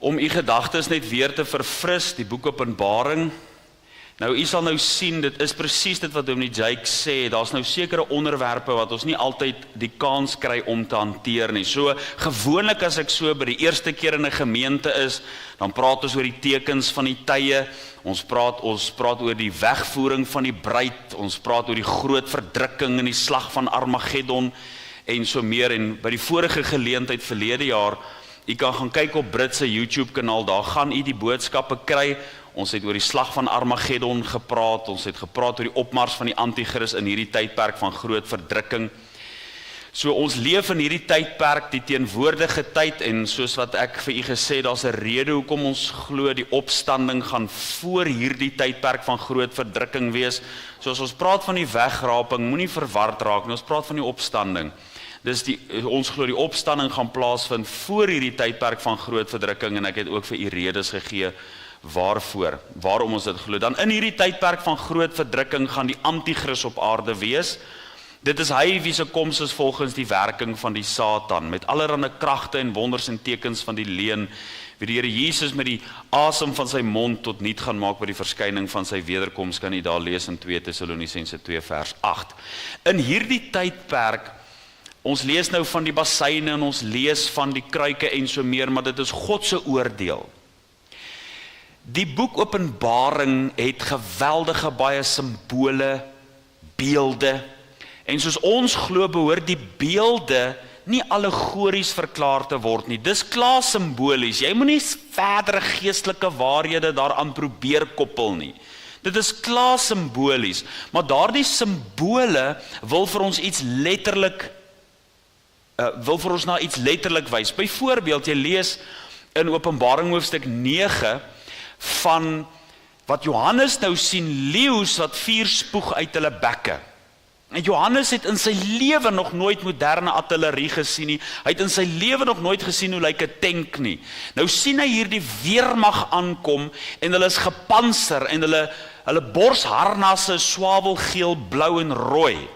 Om u gedagtes net weer te verfris, die boek Openbaring. Nou, u sal nou sien, dit is presies dit wat Dominee Jake sê, daar's nou sekere onderwerpe wat ons nie altyd die kans kry om te hanteer nie. So, gewoonlik as ek so by die eerste keer in 'n gemeente is, dan praat ons oor die tekens van die tye, ons praat oor die wegvoering van die bruid, ons praat oor die groot verdrukking in die slag van Armageddon, en so meer, en by die vorige geleentheid verlede jaar, u kan gaan kyk op Britse YouTube kanaal, daar gaan u die boodskappe kry. Ons het oor die slag van Armageddon gepraat, ons het gepraat oor die opmars van die Antichrist in hierdie tydperk van groot verdrukking. So ons leef in hierdie tydperk, die teenwoordige tyd, en soos wat ek vir u gesê het, daar's 'n rede hoekom ons glo die opstanding gaan voor hierdie tydperk van groot verdrukking wees. So as ons praat van die wegraping, moenie verward raak nie, ons praat van die opstanding. Dis ons glo die opstanding gaan plaasvind voor hierdie tydperk van groot verdrukking, en ek het ook vir u redes gegee waarom ons dit glo. Dan in hierdie tydperk van groot verdrukking gaan die Antichrist op aarde wees. Dit is hy wie se koms is volgens die werking van die Satan, met allerlei kragte en wonders en tekens van die leuen, wie die Here Jesus met die asem van sy mond tot niet gaan maak by die verskyning van sy wederkoms, kan jy daar lees in 2 Tessalonisense 2 vers 8. In hierdie tydperk, ons lees nou van die bassyne en ons lees van die kruike en so meer, maar dit is God se oordeel. Die boek Openbaring het geweldige baie simbole, beelde, en soos ons glo behoort die beelde nie allegories verklaar te word nie. Dis klaar simbolies. Jy moet nie verdere geestelike waarhede daaraan probeer koppel nie. Dit is klaar simbolies, maar daardie simbole wil vir ons na iets letterlik wys. Byvoorbeeld, jy lees in Openbaring hoofstuk 9 van wat Johannes nou sien, leeu's wat vuur spoeg uit hulle bekke. En Johannes het in sy lewe nog nooit moderne artillerie gesien nie. Hy het in sy lewe nog nooit gesien hoe lyk 'n tank nie. Nou sien hy hier die weermag aankom en hulle is gepanser en hulle borsharnasse is swavelgeel, blou en rooi.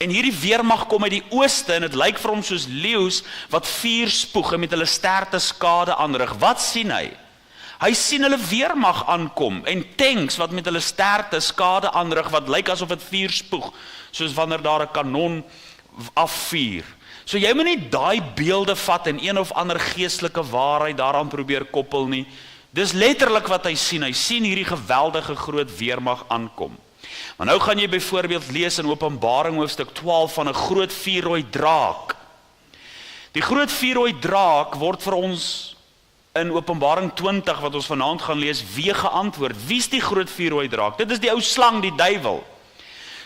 En hierdie weermag kom uit die ooste en dit lyk vir hom soos leeu's wat vuur spoeg en met hulle sterte skade aanrig. Wat sien hy? Hy sien hulle weermag aankom en tanks wat met hulle sterte skade aanrig wat lyk asof dit vuur spoeg, soos wanneer daar 'n kanon afvuur. So jy moet nie daai beelde vat en een of ander geestelike waarheid daaraan probeer koppel nie. Dis letterlik wat hy sien. Hy sien hierdie geweldige groot weermag aankom. Maar nou gaan jy byvoorbeeld lees in Openbaring hoofstuk 12 van 'n groot vuurrooi draak. Die groot vuurrooi draak word vir ons in Openbaring 20 wat ons vanaand gaan lees, weer geantwoord. Wie is die groot vuurrooi draak? Dit is die ou slang, die duiwel.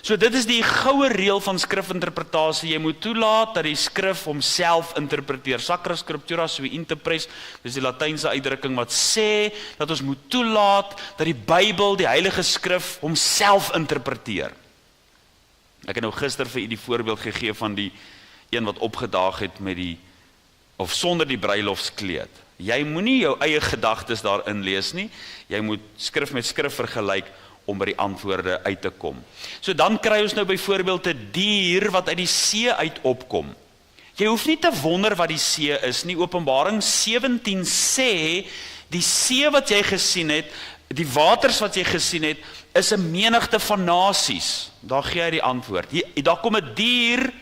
So dit is die goue reël van skrifinterpretasie. Jy moet toelaat dat die skrif homself interpreteer. Sacra scriptura sui interpres, dis die Latynse uitdrukking wat sê dat ons moet toelaat dat die Bybel, die Heilige Skrif, homself interpreteer. Ek het nou gister vir u die voorbeeld gegee van die een wat opgedaag het met sonder die bruiloftskleed. Jy moenie jou eie gedagtes daarin lees nie. Jy moet skrif met skrif vergelyk om by die antwoorde uit te kom. So dan kry ons nou byvoorbeeld 'n dier wat uit die see uit opkom. Jy hoef nie te wonder wat die see is nie. Openbaring 17 sê, die see wat jy gesien het, die waters wat jy gesien het, is 'n menigte van nasies. Daar gee hy die antwoord. Daar kom 'n dier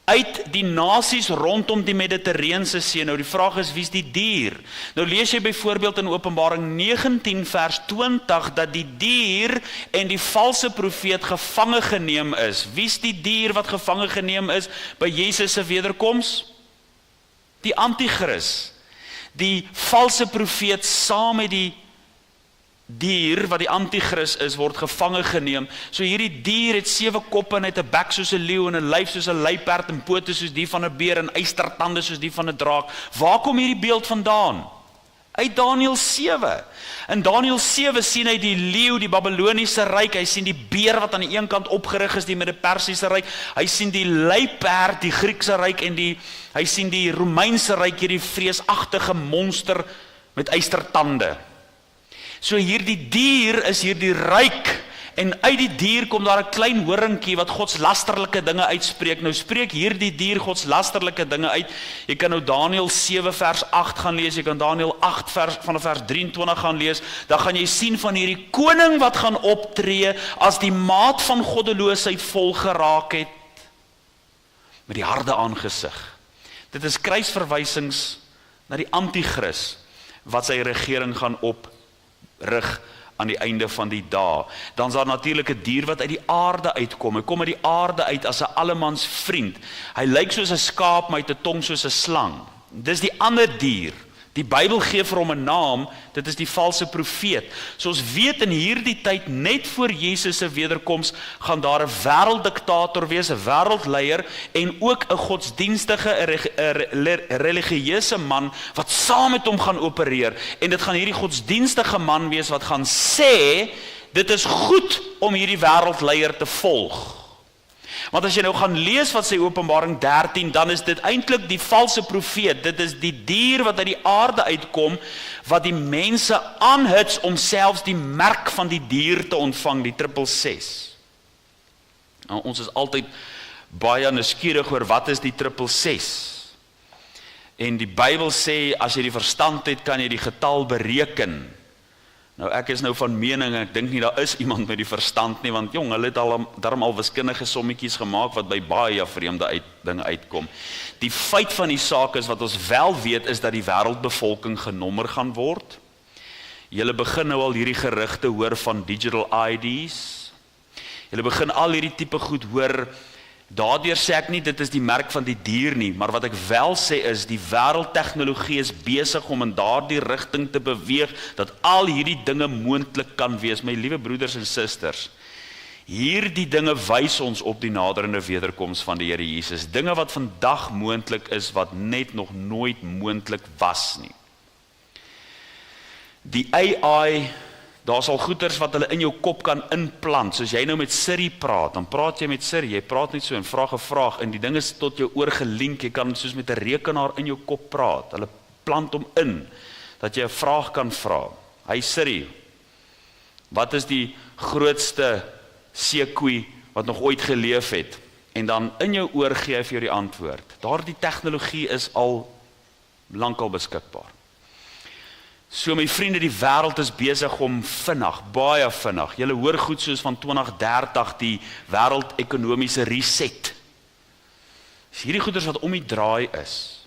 uit die nasies rondom die Mediterrane See. Nou die vraag is, wie is die dier? Nou lees jy byvoorbeeld in Openbaring 19 vers 20 dat die dier en die valse profeet gevange geneem is. Wie is die dier wat gevange geneem is by Jesus se wederkoms? Die Antichrist. Die valse profeet saam met die dier wat die Antichrist is, word gevange geneem. So hierdie dier het 7 koppe en het 'n bek soos 'n leeu en 'n lyf soos 'n luiperd en pote soos die van 'n beer en ystertande soos die van 'n draak. Waar kom hierdie beeld vandaan? Uit Daniël 7. In Daniël 7 sien hy die leeu, die Babiloniese ryk, hy sien die beer wat aan die een kant opgerig is, die met die Persiese ryk, hy sien die luiperd, die Griekse ryk en hy sien die Romeinse ryk, hierdie vreesagtige monster met ystertande. So hierdie dier is hierdie ryk En uit die dier kom daar 'n klein horingkie wat godslasterlike dinge uitspreek. Nou spreek hierdie dier godslasterlike dinge uit. Jy kan nou Daniël 7 vers 8 gaan lees, jy kan Daniël 8 vanaf vers 23 gaan lees. Dan gaan jy sien van hierdie koning wat gaan optree as die maat van goddeloosheid vol geraak het met die harde aangesig. Dit is kruisverwysings na die anti-kris wat sy regering gaan oprig aan die einde van die dae. Dan is daar natuurlik 'n dier wat uit die aarde uitkom. Hy kom uit die aarde uit as 'n allemans vriend. Hy lyk soos 'n skaap, maar hy het 'n tong soos 'n slang. Dis die ander dier. Die Bybel gee vir hom 'n naam, dit is die valse profeet. So ons weet in hierdie tyd, net voor Jesus se wederkoms, gaan daar 'n wêrelddiktator wees, 'n wêreldleier, en ook 'n godsdienstige, 'n religieuse man, wat saam met hom gaan opereer. En dit gaan hierdie godsdienstige man wees, wat gaan sê, dit is goed om hierdie wêreldleier te volg. Want as jy nou gaan lees wat sê Openbaring 13, dan is dit eintlik die valse profeet. Dit is die dier wat uit die aarde uitkom, wat die mense aanhits om selfs die merk van die dier te ontvang, die 666. Nou, ons is altyd baie nuuskierig oor wat is die 666. En die Bybel sê, as jy die verstand het, kan jy die getal bereken. Nou ek is nou van mening, ek dink nie daar is iemand met die verstand nie, want jong, hulle het daarom al wiskundige sommetjies gemaak wat by baie vreemde dinge uitkom. Die feit van die saak is, wat ons wel weet, is dat die wêreldbevolking genommer gaan word. Julle begin nou al hierdie gerugte hoor van digital IDs. Julle begin al hierdie tipe goed hoor. Daardeur sê ek nie, dit is die merk van die dier nie, maar wat ek wel sê is, die wêreldtegnologie is besig om in daardie rigting te beweeg, dat al hierdie dinge moontlik kan wees. My liewe broeders en susters, hierdie dinge wys ons op die naderende wederkoms van die Here Jesus. Dinge wat vandag moontlik is, wat net nog nooit moontlik was nie. Die AI, daar sal goeders wat hulle in jou kop kan inplant. Soos jy nou met Siri praat, dan praat jy met Siri, jy praat net so en vraag 'n vraag, en die ding is tot jou oor gelink, jy kan soos met 'n rekenaar in jou kop praat. Hulle plant hom in, dat jy 'n vraag kan vra. Hy Siri, wat is die grootste seekoei wat nog ooit geleef het? En dan in jou oor gee hy vir jou die antwoord. Daardie tegnologie is al lankal beskikbaar. So my vriende, die wêreld is besig om vinnig, baie vinnig. Julle hoor goed soos van 2030 die wêreldekonomiese reset. Dis hierdie goeders wat om die draai is.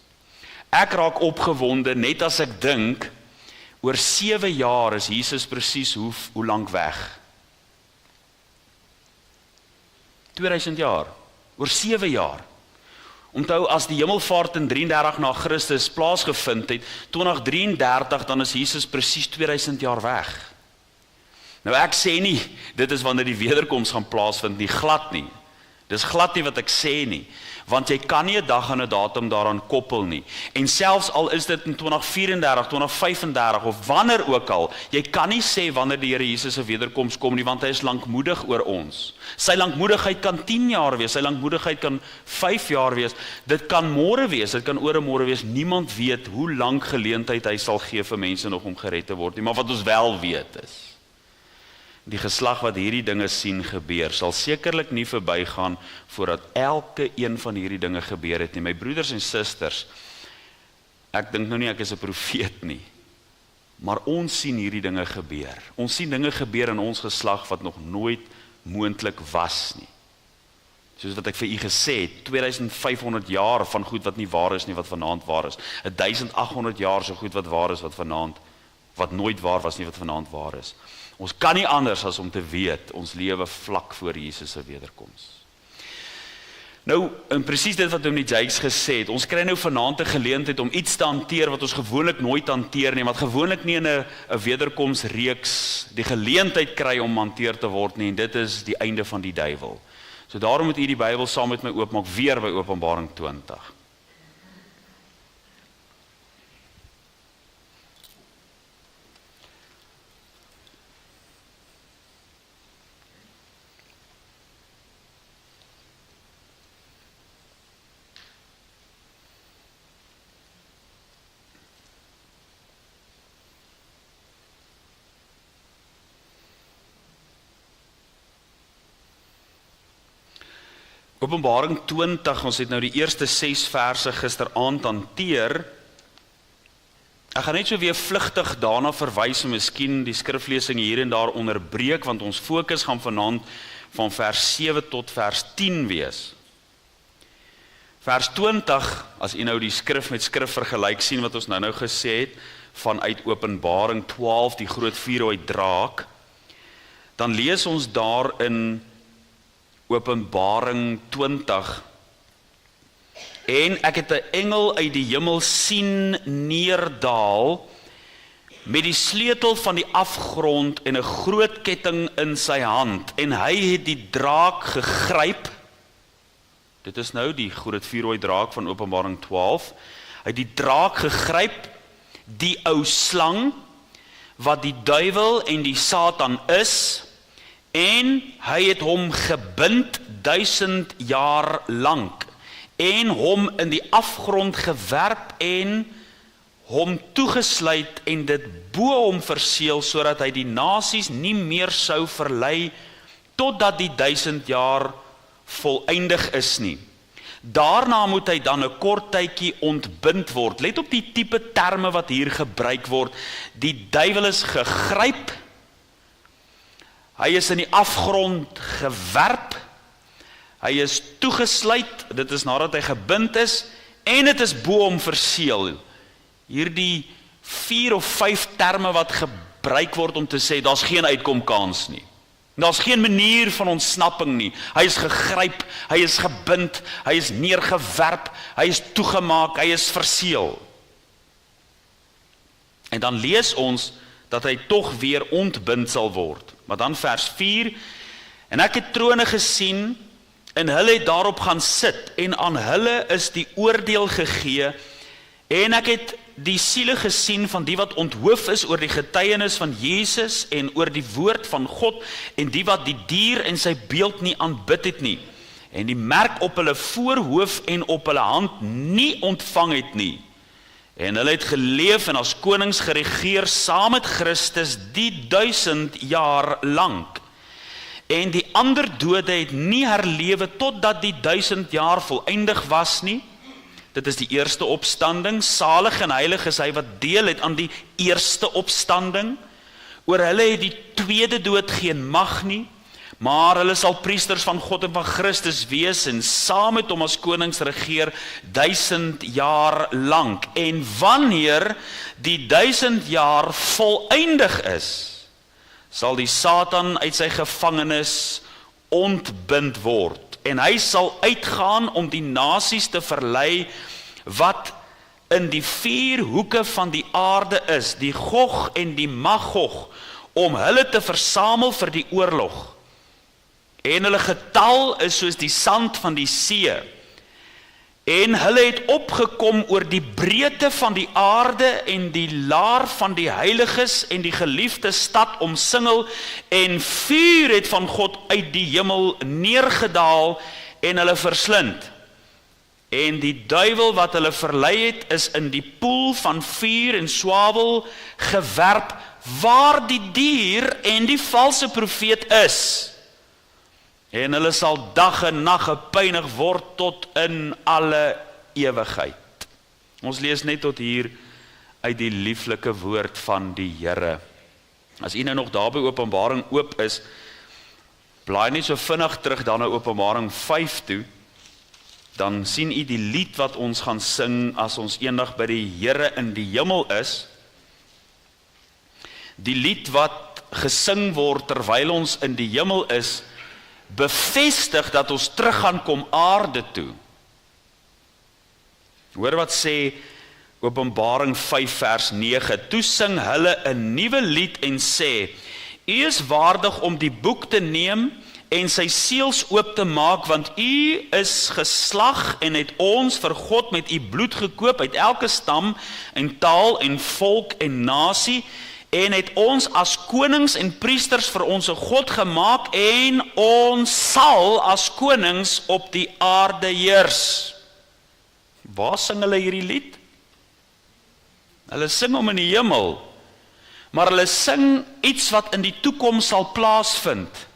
Ek raak opgewonde net as ek dink, oor 7 jaar is Jesus presies hoe lank weg? 2000 jaar, oor 7 jaar. Onthou, as die hemelvaart in 33 na Christus plaasgevind het, 2033, dan is Jesus presies 2000 jaar weg. Nou ek sê nie, dit is wanneer die wederkoms gaan plaasvind nie, glad nie. Dis glad nie wat ek sê nie, want jy kan nie 'n dag en 'n datum daaraan koppel nie. En selfs al is dit in 2034, 2035 of wanneer ook al, jy kan nie sê wanneer die Here Jesus se wederkoms kom nie, want hy is lankmoedig oor ons. Sy lankmoedigheid kan 10 jaar wees, sy lankmoedigheid kan 5 jaar wees, dit kan môre wees, dit kan oor 'n môre wees. Niemand weet hoe lank geleentheid hy sal gee vir mense nog om gered te word nie, maar wat ons wel weet is, die geslag wat hierdie dinge sien gebeur, sal sekerlik nie verbygaan voordat elke een van hierdie dinge gebeur het nie. My broeders en susters, ek dink nou nie ek is 'n profeet nie, maar ons sien hierdie dinge gebeur. Ons sien dinge gebeur in ons geslag wat nog nooit moontlik was nie. Soos wat ek vir u gesê het, 2500 jaar van goed wat nie waar is nie, wat vanaand waar is. 1800 jaar so goed wat waar is, wat nooit waar was nie, wat vanaand waar is. Ons kan nie anders as om te weet, ons lewe vlak voor Jesus se wederkoms. Nou, en presies dit wat Dominee Jakes gesê het, ons kry nou vanaand 'n geleentheid om iets te hanteer wat ons gewoonlik nooit hanteer nie, wat gewoonlik nie in 'n wederkomsreeks die geleentheid kry om hanteer te word nie, en dit is die einde van die duiwel. So daarom moet u die Bybel saam met my oopmaak, weer by Openbaring 20. Openbaring 20, ons het nou die eerste 6 verse gisteraand hanteer. Ek gaan net so weer vlugtig daarna verwys en miskien die skriflesing hier en daar onderbreek, want ons fokus gaan vanaand van vers 7 tot vers 10 wees. Vers 20, as u nou die skrif met skrif vergelyk sien wat ons nou gesê het, vanuit Openbaring 12, die groot vuurrooi draak, dan lees ons daar in Openbaring 20, en ek het 'n engel uit die hemel sien neerdaal, met die sleutel van die afgrond en 'n groot ketting in sy hand, en hy het die draak gegryp. Dit is nou die groot vuurrooi draak van Openbaring 12. Hy het die draak gegryp, die ou slang, wat die duiwel en die Satan is, en hy het hom gebind 1000 jaar lank, en hom in die afgrond gewerp en hom toegesluit en dit bo hom verseël, sodat hy die nasies nie meer sou verlei, totdat die 1000 jaar volëindig is nie. Daarna moet hy dan 'n kort tydjie ontbind word. Let op die tipe terme wat hier gebruik word. Die duiwel is gegryp, hy is in die afgrond gewerp, hy is toegesluit, dit is nadat hy gebind is, en dit is bo hom verseël. Hierdie 4 of 5 terme wat gebruik word om te sê, daar's geen uitkomkans nie. Daar's geen manier van ontsnapping nie. Hy is gegryp, hy is gebind, hy is neergewerp, hy is toegemaak, hy is verseël. En dan lees ons dat hy tog weer ontbind sal word. Maar dan vers 4, en ek het trone gesien, en hulle het daarop gaan sit, en aan hulle is die oordeel gegee, en ek het die siele gesien van die wat onthoof is oor die getuienis van Jesus en oor die woord van God, en die wat die dier en sy beeld nie aanbid het nie, en die merk op hulle voorhoof en op hulle hand nie ontvang het nie. En hulle het geleef en as konings geregeer saam met Christus die 1000 jaar lank. En die ander dode het nie herlewe totdat die 1000 jaar volëindig was nie. Dit is die eerste opstanding. Salig en heilig is hy wat deel het aan die eerste opstanding. Oor hulle het die tweede dood geen mag nie, maar hulle sal priesters van God en van Christus wees en saam met hom as konings regeer 1000 jaar lank. En wanneer die 1000 jaar volëindig is, sal die Satan uit sy gevangenis ontbind word. En hy sal uitgaan om die nasies te verlei wat in die 4 hoeke van die aarde is, die Gog en die Magog, om hulle te versamel vir die oorlog. En hulle getal is soos die sand van die see. En hulle het opgekom oor die breedte van die aarde en die laar van die heiliges en die geliefde stad omsingel, en vuur het van God uit die hemel neergedaal en hulle verslind. En die duiwel wat hulle verlei het, is in die poel van vuur en swavel gewerp, waar die dier en die valse profeet is. En hulle sal dag en nag gepynig word tot in alle ewigheid. Ons lees net tot hier uit die lieflike woord van die Here. As u nou nog daar by Openbaring oop is, blaai net so vinnig terug dan na Openbaring 5 toe, dan sien u die lied wat ons gaan sing as ons eendag by die Here in die hemel is. Die lied wat gesing word terwyl ons in die hemel is, bevestig dat ons terug gaan kom aarde toe. Hoor wat sê Openbaring 5 vers 9, toe sing hulle 'n nuwe lied en sê, u is waardig om die boek te neem en sy seels oop te maak, want u is geslag en het ons vir God met u bloed gekoop uit elke stam en taal en volk en nasie, en het ons as konings en priesters vir ons God gemaak, en ons sal as konings op die aarde heers. Waar sing hulle hierdie lied? Hulle sing hom in die hemel, maar hulle sing iets wat in die toekoms sal plaasvind.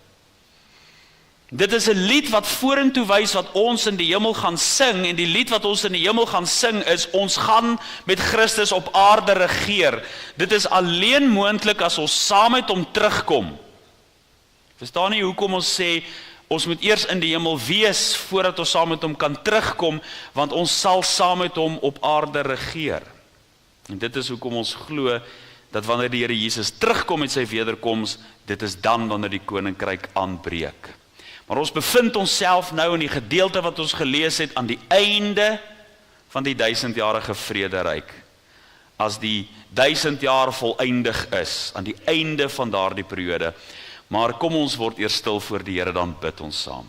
Dit is 'n lied wat vorentoe wys wat ons in die hemel gaan sing, en die lied wat ons in die hemel gaan sing is, ons gaan met Christus op aarde regeer. Dit is alleen moontlik as ons saam met hom terugkom. Verstaan nie hoekom ons sê, ons moet eers in die hemel wees, voordat ons saam met hom kan terugkom, want ons sal saam met hom op aarde regeer. En dit is hoekom ons glo, dat wanneer die Here Jesus terugkom met sy wederkoms, dit is dan wanneer die koninkryk aanbreek. Maar ons bevind onsself nou in die gedeelte wat ons gelees het, aan die einde van die 1000-jarige vrederyk. As die 1000 jaar voleindig is, aan die einde van daardie periode. Maar kom ons word eers stil voor die Here, dan bid ons saam.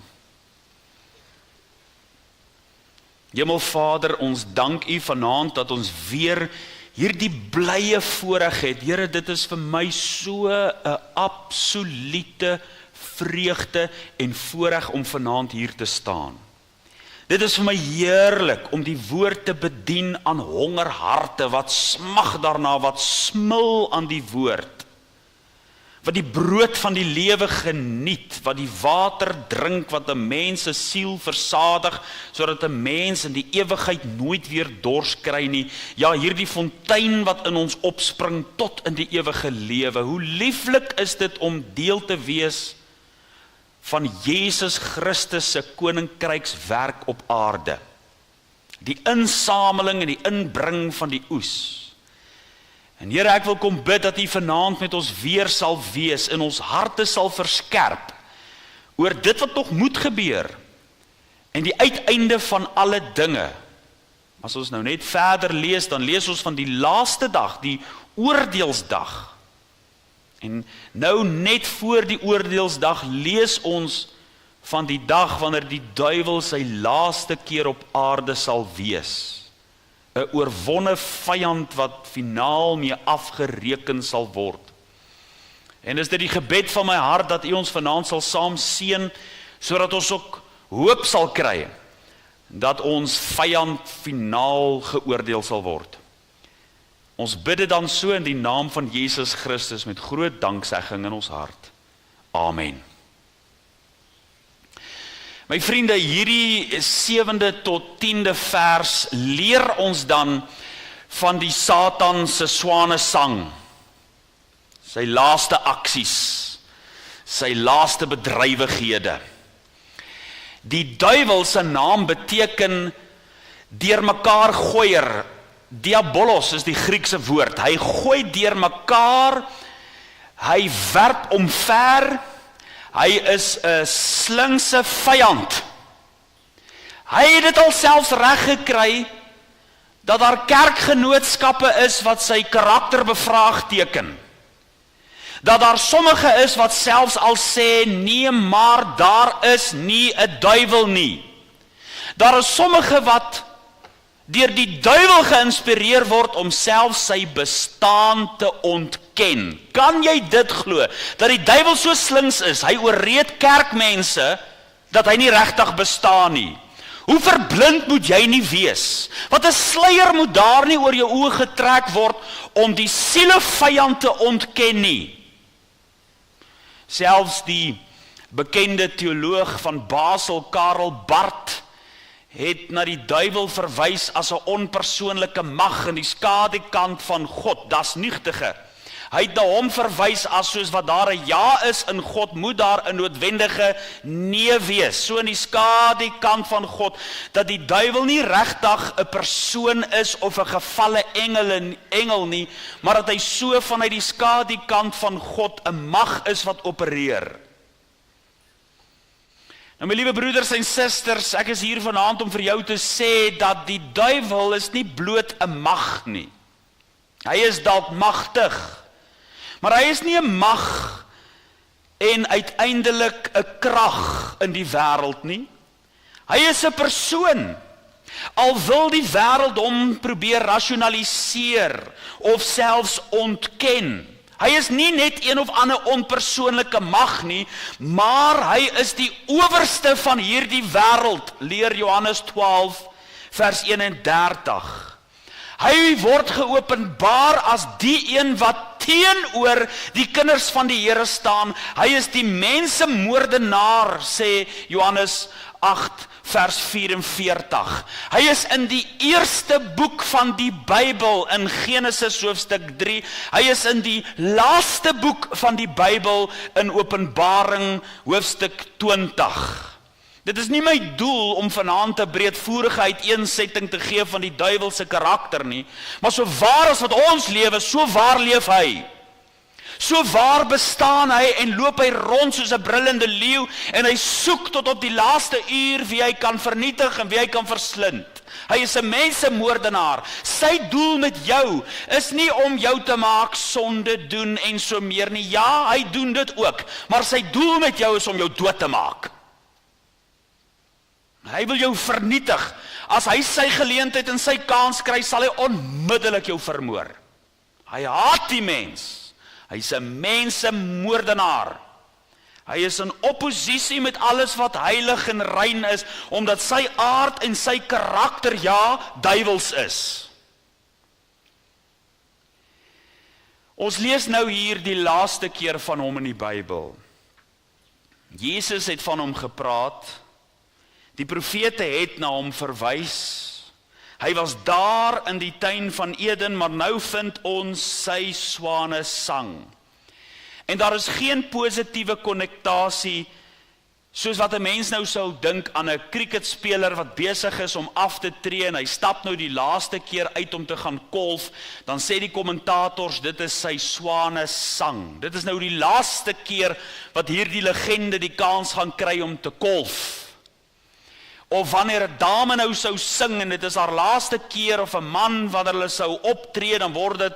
Hemelvader, ons dank U vanaand dat ons weer hierdie blye voorreg het. Here, dit is vir my so 'n absolute vreugde en voorreg om vanaand hier te staan. Dit is vir my heerlik om die woord te bedien aan hongerharte wat smag daarna, wat smil aan die woord, wat die brood van die lewe geniet, wat die water drink, wat 'n mens se siel versadig, sodat 'n mens in die ewigheid nooit weer dors kry nie. Ja, hierdie fontein wat in ons opspring tot in die ewige lewe. Hoe lieflik is dit om deel te wees van Jesus Christus se koninkrykswerk op aarde. Die insameling en die inbring van die oes. En Here, ek wil kom bid dat U vanaand met ons weer sal wees, en ons harte sal verskerp oor dit wat nog moet gebeur, en die uiteinde van alle dinge. As ons nou net verder lees, dan lees ons van die laaste dag, die oordeelsdag. En nou net voor die oordeelsdag lees ons van die dag wanneer die duiwel sy laaste keer op aarde sal wees. 'n oorwonne vyand wat finaal mee afgereken sal word. En is dit die gebed van my hart dat U ons vanaand sal saam seën, sodat ons ook hoop sal kry dat ons vyand finaal geoordeel sal word. Ons bid dit dan so in die naam van Jesus Christus met groot danksegging in ons hart. Amen. My vriende, hierdie 7de tot 10de vers leer ons dan van die Satan se swanesang, sy laaste aksies, sy laaste bedrywighede. Die duiwel se naam beteken deurmekaar gooier. Diabolos is die Griekse woord. Hy gooi deurmekaar, hy werp omver. Hy is 'n slinkse vyand. Hy het dit al selfs reg gekry dat daar kerkgenootskappe is wat sy karakter bevraagteken. Dat daar sommige is wat selfs al sê, nee, maar daar is nie 'n duiwel nie. Daar is sommige wat deur die duiwel geïnspireer word om self sy bestaan te ontken. Kan jy dit glo? Dat die duiwel so slinks is, hy oorreed kerkmense, dat hy nie regtig bestaan nie. Hoe verblind moet jy nie wees? Wat 'n sluier moet daar nie oor jou oë getrek word, om die sielevyand te ontken nie. Selfs die bekende teoloog van Basel, Karl Barth, het na die duiwel verwys as 'n onpersoonlike mag in die skadukant van God, das nugtige. Hy het na hom verwys as soos wat daar 'n ja is in God, moet daar 'n noodwendige nee wees. So in die skadukant van God, dat die duiwel nie regtig 'n persoon is of 'n gevalle engel nie, maar dat hy so vanuit die skadukant van God 'n mag is wat opereer. Nou my liewe broeders en susters, ek is hier vanaand om vir jou te sê dat die duiwel is nie bloot 'n mag nie. Hy is dalk magtig, maar hy is nie 'n mag en uiteindelik 'n krag in die wêreld nie. Hy is 'n persoon. Al wil die wêreld hom probeer rasionaliseer of selfs ontken. Hy is nie net een of ander onpersoonlike mag nie, maar hy is die owerste van hierdie wêreld, leer Johannes 12 vers 31. Hy word geopenbaar as die een wat teenoor die kinders van die Here staan. Hy is die mensemoordenaar, sê Johannes 8 vers 44. Hy is in die eerste boek van die Bybel in Genesis hoofstuk 3. Hy is in die laaste boek van die Bybel in Openbaring hoofstuk 20. Dit is nie my doel om vanaand 'n breedvoerige uiteensetting te gee van die duiwel se karakter nie, maar so waar as wat ons lewe, so waar leef hy. So waar bestaan hy en loop hy rond soos 'n brullende leeu en hy soek tot op die laaste uur wie hy kan vernietig en wie hy kan verslind. Hy is 'n mensemoordenaar. Sy doel met jou is nie om jou te maak sonde doen en so meer nie. Ja, hy doen dit ook, maar sy doel met jou is om jou dood te maak. Hy wil jou vernietig. As hy sy geleentheid en sy kans kry, sal hy onmiddellik jou vermoor. Hy haat die mens. Hy is 'n mensemoordenaar. Hy is in oppositie met alles wat heilig en rein is, omdat sy aard en sy karakter, ja, duiwels is. Ons lees nou hier die laaste keer van hom in die Bybel. Jesus het van hom gepraat. Die profete het na hom verwys. Hy was daar in die tuin van Eden, maar nou vind ons sy swane sang. En daar is geen positiewe konnektasie, soos wat 'n mens nou sou dink aan 'n cricketspeler wat besig is om af te tree en hy stap nou die laaste keer uit om te gaan golf, dan sê die kommentators, dit is sy swane sang. Dit is nou die laaste keer wat hierdie legende die kans gaan kry om te golf. Of wanneer 'n dame nou sou sing en dit is haar laaste keer, of 'n man wanneer hulle sou optree, dan word dit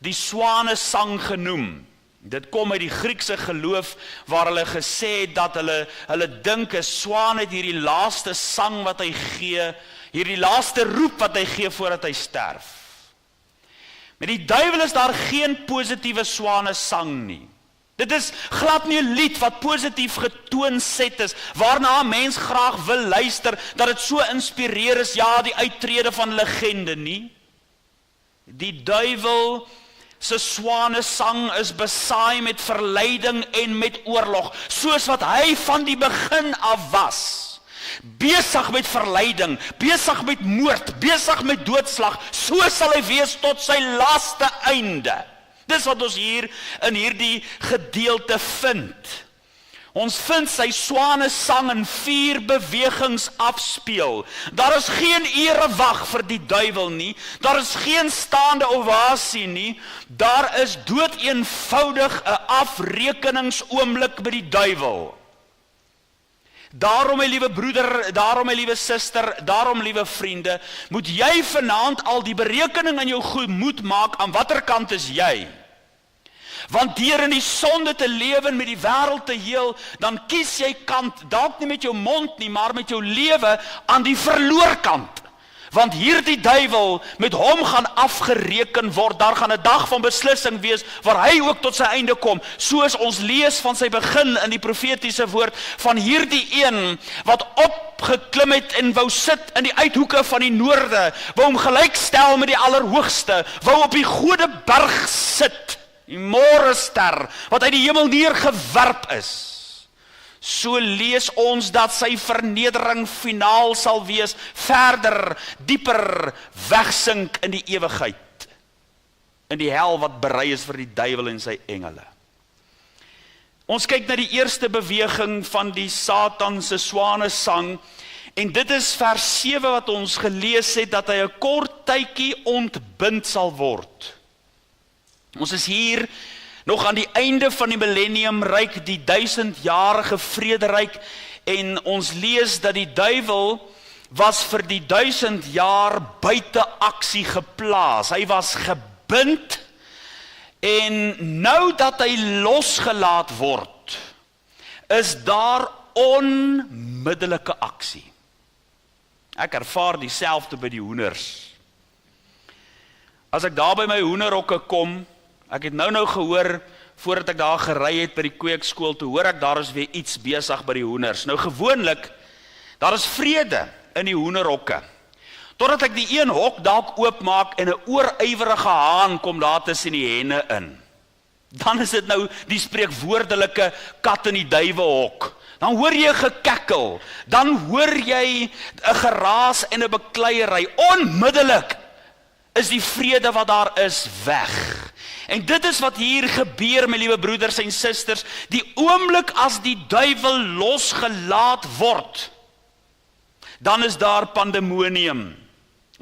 die swane sang genoem. Dit kom uit die Griekse geloof waar hulle gesê het dat hulle dink 'n swaan het hierdie laaste sang wat hy gee, hierdie laaste roep wat hy gee voordat hy sterf. Met die duiwel is daar geen positiewe swane sang nie. Dit is glad nie 'n lied wat positief getoonset is, waarna 'n mens graag wil luister, dat dit so inspireer is, ja, die uittrede van legende nie. Die duiwel se swane sang is besaai met verleiding en met oorlog, soos wat hy van die begin af was. Besig met verleiding, besig met moord, besig met doodslag, so sal hy wees tot sy laaste einde. Dis wat ons hier in hierdie gedeelte vind. Ons vind sy swane sang in 4 bewegings afspeel. Daar is geen erewag vir die duiwel nie. Daar is geen staande ovasie nie. Daar is doodeenvoudig 'n afrekeningsoomblik met die duiwel. Daarom, my liewe broeder, daarom, my liewe suster, daarom, liewe vriende, moet jy vanaand al die berekening in jou gemoed maak aan watter kant is jy. Want deur in die sonde te lewe en met die wêreld te heel, dan kies jy kant, dalk nie met jou mond nie, maar met jou lewe aan die verloor kant. Want hierdie duiwel, met hom gaan afgereken word, daar gaan 'n dag van beslissing wees, waar hy ook tot sy einde kom, soos ons lees van sy begin in die profetiese woord, van hierdie een, wat opgeklim het en wou sit in die uithoeke van die noorde, wou hom gelykstel met die Allerhoogste, wou op die Godeberg sit, die môrester, wat uit die hemel neergewerp is. So lees ons dat sy vernedering finaal sal wees, verder, dieper, wegsink in die ewigheid, in die hel wat berei is vir die duiwel en sy engele. Ons kyk na die eerste beweging van die Satan se swane sang, en dit is vers 7 wat ons gelees het, dat hy 'n kort tydjie ontbind sal word. Ons is hier nog aan die einde van die millenniumryk, die 1000-jarige vrederyk, en ons lees dat die duiwel was vir die 1000 jaar buite aksie geplaas. Hy was gebind, en nou dat hy losgelaat word, is daar onmiddellike aksie. Ek ervaar dieselfde by die hoenders. As ek daar by my hoenderhokke kom, ek het nou gehoor, voordat ek daar gery het by die kweekskool, toe hoor ek daar is weer iets besig by die hoenders. Nou gewoonlik, daar is vrede in die hoenderhokke. Totdat ek die een hok dalk oopmaak en 'n oorywerige haan kom daar tussen die henne in. Dan is dit nou die spreekwoordelike kat in die duiwehok. Dan hoor jy gekekkel, dan hoor jy 'n geraas en 'n bekleierery. Onmiddellik is die vrede wat daar is weg. En dit is wat hier gebeur, my liewe broeders en susters, die oomblik as die duiwel losgelaat word, dan is daar pandemonium.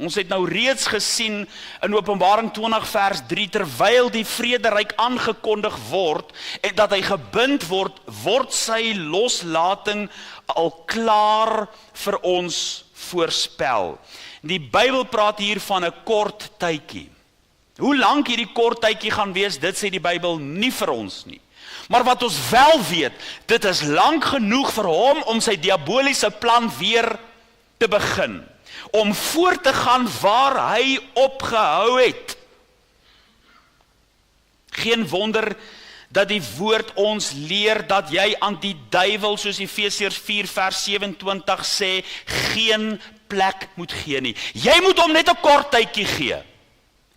Ons het nou reeds gesien in Openbaring 20 vers 3, terwyl die vrederyk aangekondig word en dat hy gebind word, word sy loslating al klaar vir ons voorspel. Die Bybel praat hier van 'n kort tydjie. Hoe lank hierdie kort tydjie gaan wees, dit sê die Bybel nie vir ons nie. Maar wat ons wel weet, dit is lank genoeg vir hom om sy diaboliese plan weer te begin. Om voort te gaan waar hy opgehou het. Geen wonder dat die woord ons leer dat jy aan die duiwel, soos Efesiërs 4 vers 27 sê, geen plek moet gee nie. Jy moet hom net 'n kort tydjie gee.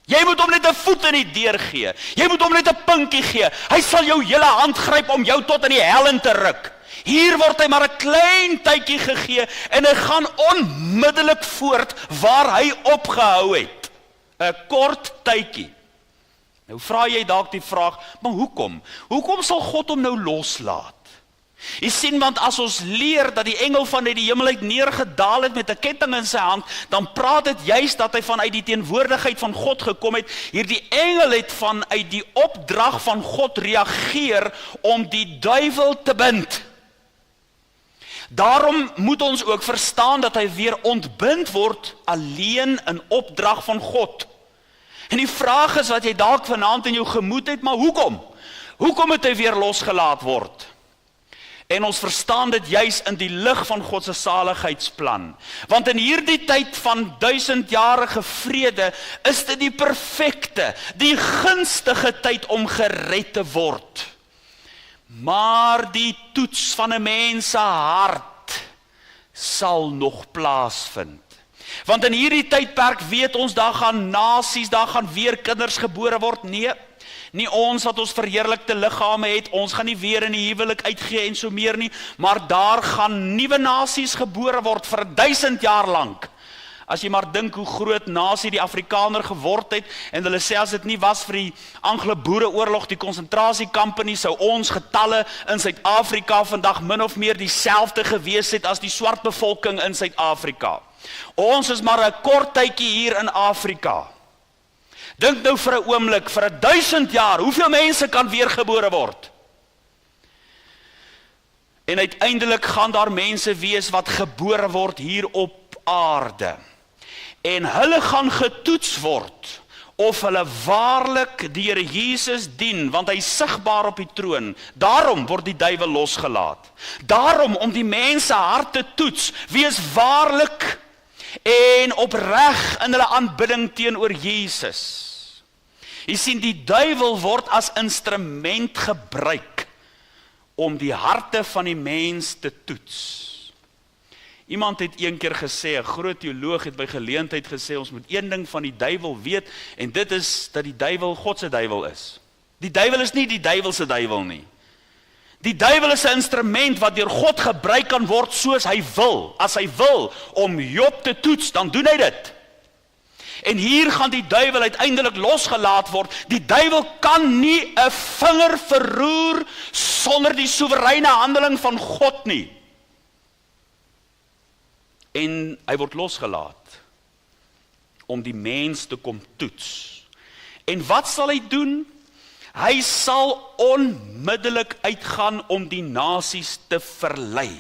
Jy moet hom net 'n voet in die deur gee. Jy moet hom net 'n pinkie gee. Hy sal jou hele hand gryp om jou tot in die hel in te ruk. Hier word hy maar 'n klein tydjie gegee en hy gaan onmiddellik voort waar hy opgehou het. 'n Kort tydjie. Nou vra jy dalk die vraag, maar hoekom? Hoekom sal God hom nou loslaat? Jy sien, want as ons leer dat die engel van uit die hemel uit neergedaal het met 'n ketting in sy hand, dan praat dit juist dat hy vanuit die teenwoordigheid van God gekom het. Hierdie engel het vanuit die opdrag van God reageer om die duiwel te bind. Daarom moet ons ook verstaan dat hy weer ontbind word alleen in opdrag van God. En die vraag is wat jy dalk vanaand in jou gemoed het, maar hoekom? Hoekom moet hy weer losgelaat word? En ons verstaan dit juis in die lig van God se saligheidsplan. Want in hierdie tyd van 1000-jarige vrede is dit die perfekte, die gunstige tyd om gered te word. Maar die toets van 'n mens se hart sal nog plaasvind. Want in hierdie tydperk weet ons, daar gaan nasies, daar gaan weer kinders gebore word. Nee, nie ons wat ons verheerlikte liggame het, ons gaan nie weer in die huwelik uitgee en so meer nie, maar daar gaan nuwe nasies gebore word vir 1000 jaar lank. As jy maar dink hoe groot nasie die Afrikaner geword het, en hulle sê as dit nie was vir die Anglo-Boereoorlog, die konsentrasiekampe nie, sou ons getalle in Suid-Afrika vandag min of meer dieselfde gewees het as die swart bevolking in Suid-Afrika. Ons is maar 'n kort tydjie hier in Afrika. Dink nou vir 'n oomblik, vir 1000 jaar, hoeveel mense kan weergebore word? En uiteindelik gaan daar mense wees wat gebore word hier op aarde. En hulle gaan getoets word of hulle waarlik die Here Jesus dien, want hy is sigbaar op die troon. Daarom word die duiwel losgelaat. Daarom om die mense hart te toets, wie is waarlik en opreg in hulle aanbidding teenoor Jesus. Jy sien, die duiwel word as instrument gebruik om die harte van die mens te toets. Iemand het een keer gesê, 'n groot teoloog het by geleentheid gesê, ons moet een ding van die duiwel weet, en dit is dat die duiwel God se duiwel is. Die duiwel is nie die duiwel se duiwel nie. Die duiwel is 'n instrument wat deur God gebruik kan word soos hy wil. As hy wil om Job te toets, dan doen hy dit. En hier gaan die duiwel uiteindelik losgelaat word. Die duiwel kan nie 'n vinger verroer sonder die soewereine handeling van God nie. En hy word losgelaat om die mens te kom toets. En wat sal hy doen? Hy sal onmiddellik uitgaan om die nasies te verlei.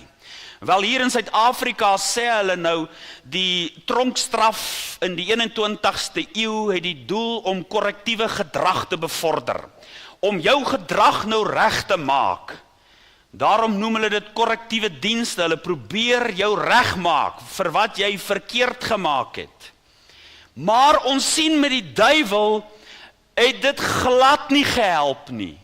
Wel, hier in Suid-Afrika sê hulle nou, die tronkstraf in die 21ste eeu het die doel om korrektiewe gedrag te bevorder. Om jou gedrag nou reg te maak. Daarom noem hulle dit korrektiewe dienste. Hulle probeer jou regmaak vir wat jy verkeerd gemaak het. Maar ons sien met die duiwel het dit glad nie gehelp nie.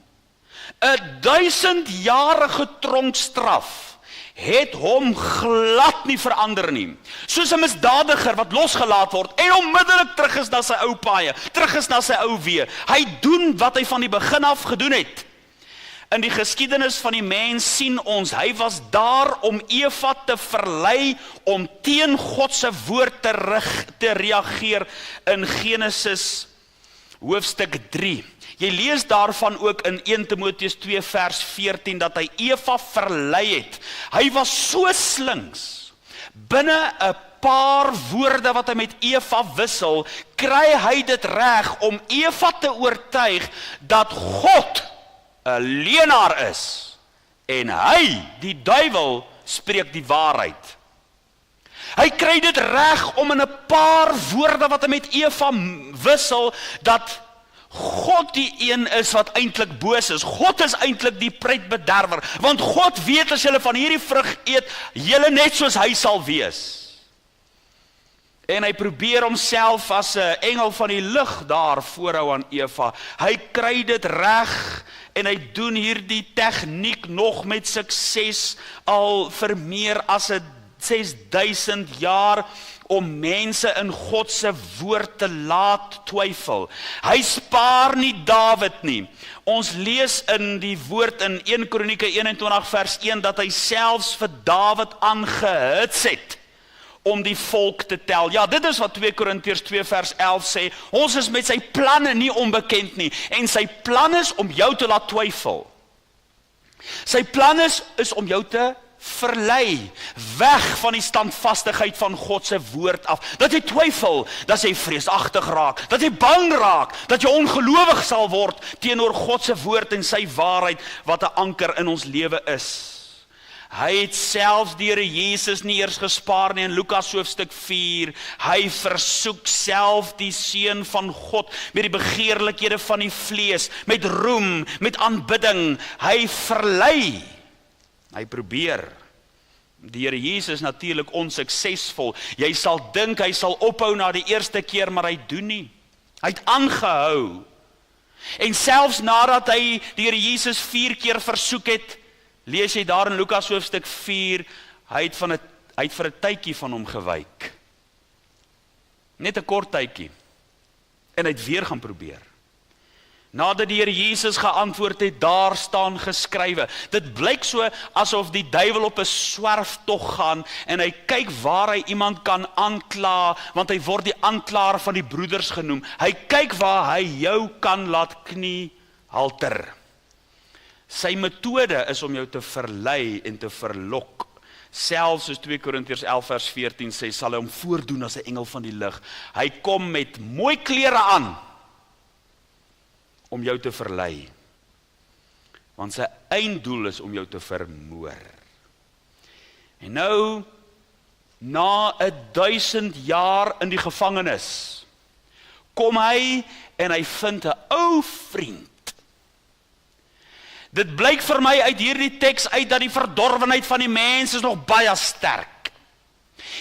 'n 1000-jarige tronkstraf het hom glad nie verander nie. Soos 'n misdadiger wat losgelaat word en onmiddellik terug is na sy ou paaie, terug is na sy ou weë. Hy doen wat hy van die begin af gedoen het. In die geskiedenis van die mens sien ons, hy was daar om Eva te verlei om teen God se woord te reageer in Genesis hoofstuk 3. Jy lees daarvan ook in 1 Timoteus 2 vers 14 dat hy Eva verlei het. Hy was so slinks. Binne 'n paar woorde wat hy met Eva wissel, kry hy dit reg om Eva te oortuig dat God 'n leienaar is en hy, die duiwel, spreek die waarheid. Hy kry dit reg om in 'n paar woorde wat hy met Eva wissel, dat God die een is wat eintlik boos is. God is eintlik die pruitbederwer, want God weet as julle van hierdie vrug eet, julle net soos hy sal wees. En hy probeer homself as 'n engel van die lig daar voorhou aan Eva. Hy kry dit reg en hy doen hierdie tegniek nog met sukses al vir meer as 6000 jaar om mense in God se woord te laat twyfel. Hy spaar nie Dawid nie. Ons lees in die woord in 1 Kronieke 21 vers 1 dat hy selfs vir Dawid aangehits het om die volk te tel. Ja, dit is wat 2 Korintiërs 2 vers 11 sê. Ons is met sy planne nie onbekend nie. En sy plan is om jou te laat twyfel. Sy plan is om jou te verlei, weg van die standvastigheid van God se woord af, dat jy twyfel, dat jy vreesagtig raak, dat jy bang raak, dat jy ongelowig sal word teenoor God se woord en sy waarheid, wat 'n anker in ons lewe is. Hy het selfs die Here Jesus nie eers gespaar nie in Lukas hoofstuk 4, hy versoek self die Seun van God, met die begeerlikhede van die vlees, met roem, met aanbidding, hy verlei. Hy probeer. Die Here Jesus natuurlik onsuksesvol. Jy sal dink hy sal ophou na die eerste keer, maar hy doen nie. Hy het aangehou. En selfs nadat hy die Here Jesus 4 keer versoek het, lees jy daar in Lukas hoofstuk 4, hy het vir 'n tydjie van hom gewyk. Net 'n kort tydjie. En hy het weer gaan probeer. Nadat die Here Jesus geantwoord het, daar staan geskrywe. Dit blyk so asof die duiwel op 'n swerftog gaan en hy kyk waar hy iemand kan aankla, want hy word die aanklaer van die broeders genoem. Hy kyk waar hy jou kan laat knie halter. Sy metode is om jou te verlei en te verlok. Selfs soos 2 Korintiërs 11 vers 14 sê, sal hy hom voordoen as 'n engel van die lig. Hy kom met mooi klere aan om jou te verlei. Want sy einddoel is om jou te vermoor. En nou, na 1000 jaar in die gevangenis, kom hy en hy vind 'n ou vriend. Dit blyk vir my uit hierdie teks uit dat die verdorwenheid van die mens is nog baie sterk.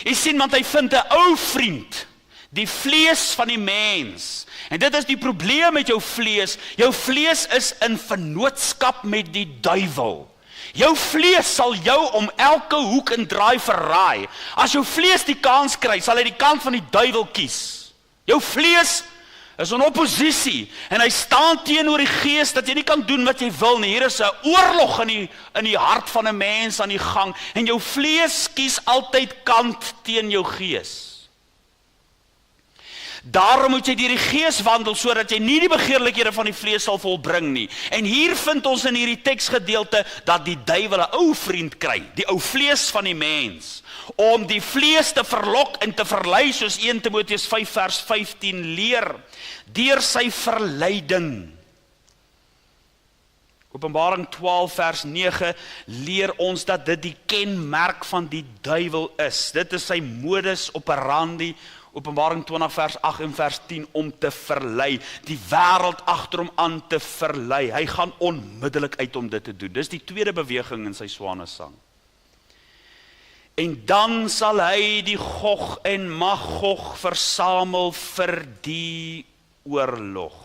Jy sien, want hy vind 'n ou vriend, die vlees van die mens. En dit is die probleem met jou vlees. Jou vlees is in vennootskap met die duiwel. Jou vlees sal jou om elke hoek en draai verraai. As jou vlees die kans kry, sal hy die kant van die duiwel kies. Jou vlees is in oppositie en hy staan teenoor die gees dat jy nie kan doen wat jy wil nie. Hier is 'n oorlog in die hart van 'n mens aan die gang en jou vlees kies altyd kant teen jou gees. Daarom moet jy deur die gees wandel sodat jy nie die begeerlikhede van die vlees sal volbring nie. En hier vind ons in hierdie teksgedeelte dat die duiwel 'n ou vriend kry, die ou vlees van die mens, om die vlees te verlok en te verlei, soos 1 Timoteus 5 vers 15 leer, deur sy verleiding. Openbaring 12 vers 9 leer ons dat dit die kenmerk van die duiwel is. Dit is sy modus operandi. Openbaring 20 vers 8 en vers 10 om te verlei, die wêreld agter hom aan te verlei. Hy gaan onmiddellik uit om dit te doen. Dis die tweede beweging in sy swanesang. En dan sal hy die Gog en Magog versamel vir die oorlog.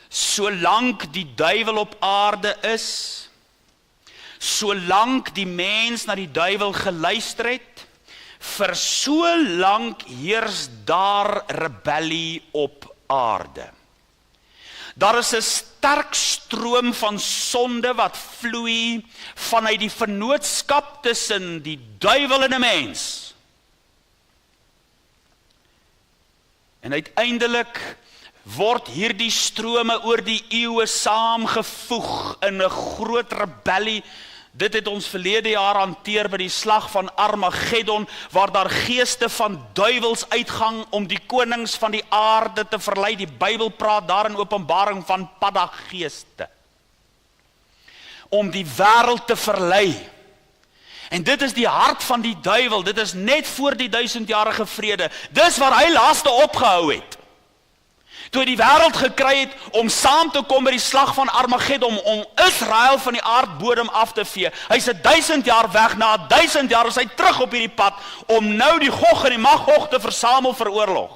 Solank die duiwel op aarde is, solank die mens na die duiwel geluister het, vir so lank heers daar rebellie op aarde. Daar is 'n sterk stroom van sonde wat vloei vanuit die vennootskap tussen die duiwel en 'n mens. En uiteindelik word hierdie strome oor die eeue saamgevoeg in 'n groot rebellie. Dit het ons verlede jaar hanteer by die slag van Armageddon, waar daar geeste van duiwels uitgang om die konings van die aarde te verlei. Die Bybel praat daar in Openbaring van paddageeste, om die wêreld te verlei. En dit is die hart van die duiwel, dit is net voor die 1000-jarige vrede. Dis waar hy laaste opgehou het. Toe hy die wêreld gekry het om saam te kom by die slag van Armageddon, om Israel van die aardbodem af te vee. Hy's 1000 jaar weg, na 1000 jaar is hy terug op hierdie pad, om nou die Gog en die Magog te versamel vir oorlog.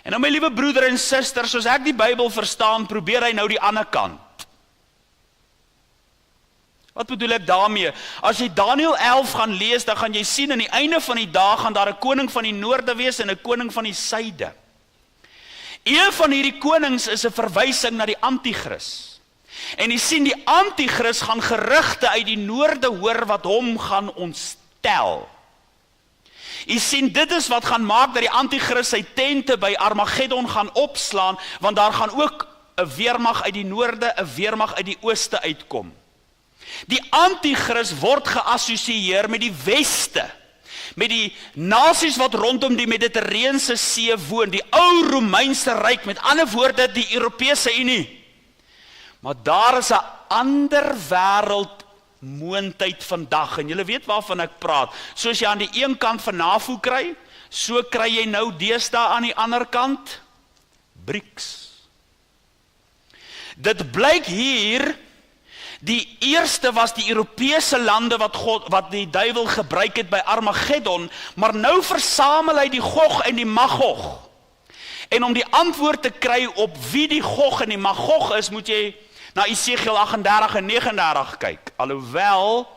En nou my liewe broeder en suster, soos ek die Bybel verstaan, probeer hy nou die ander kant. Wat bedoel ek daarmee? As jy Daniël 11 gaan lees, dan gaan jy sien, aan die einde van die dag gaan daar 'n koning van die noorde wees en 'n koning van die suide. Een van hierdie konings is 'n verwysing na die Antichrist. En jy sien, die Antichrist gaan gerugte uit die noorde hoor wat hom gaan ontstel. Jy sien, dit is wat gaan maak dat die Antichrist sy tente by Armageddon gaan opslaan, want daar gaan ook 'n weermag uit die noorde, 'n weermag uit die ooste uitkom. Die Antichrist word geassosieer met die weste, met die nasies wat rondom die Mediterrane See woon, die ou Romeinse ryk, met ander woorde die Europese Unie. Maar daar is 'n ander wêreld moontheid vandag, en julle weet waarvan ek praat. Soos jy aan die een kant van NAVO kry, so kry jy nou deesdae aan die ander kant BRICS. Dit blyk hier, die eerste was die Europese lande wat die duiwel gebruik het by Armageddon, maar nou versamel hy die Gog en die Magog. En om die antwoord te kry op wie die Gog en die Magog is, moet jy na Esegiel 38 en 39 kyk. Alhoewel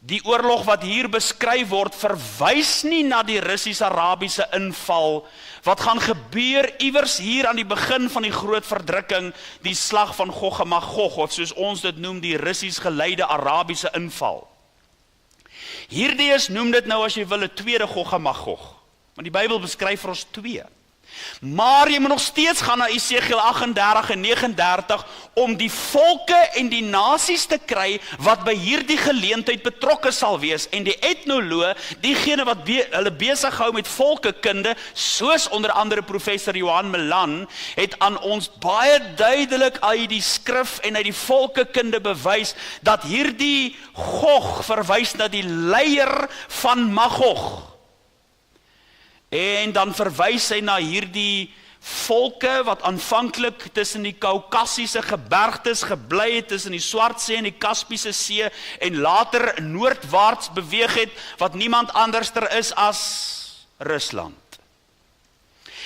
die oorlog wat hier beskryf word, verwys nie na die Russies-Arabiese inval, wat gaan gebeur iewers hier aan die begin van die groot verdrukking, die slag van Gog en Magog, of soos ons dit noem, die Russies geleide Arabiese inval. Hierdie noem dit nou, as jy wil, 'n tweede Gog en Magog, want die Bybel beskryf vir ons twee. Maar jy moet nog steeds gaan na Esegiel 38 en 39 om die volke en die nasies te kry wat by hierdie geleentheid betrokke sal wees. En die etnoloog, diegene wat hulle besig hou met volkekunde, soos onder andere professor Johan Melan, het aan ons baie duidelik uit die skrif en uit die volkekunde bewys dat hierdie Gog verwys na die leier van Magog. En dan verwys hy na hierdie volke wat aanvanklik tussen die Kaukassiese gebergtes gebly het, tussen die Swartsee en die Kaspiese See, en later noordwaarts beweeg het, wat niemand anderster is as Rusland.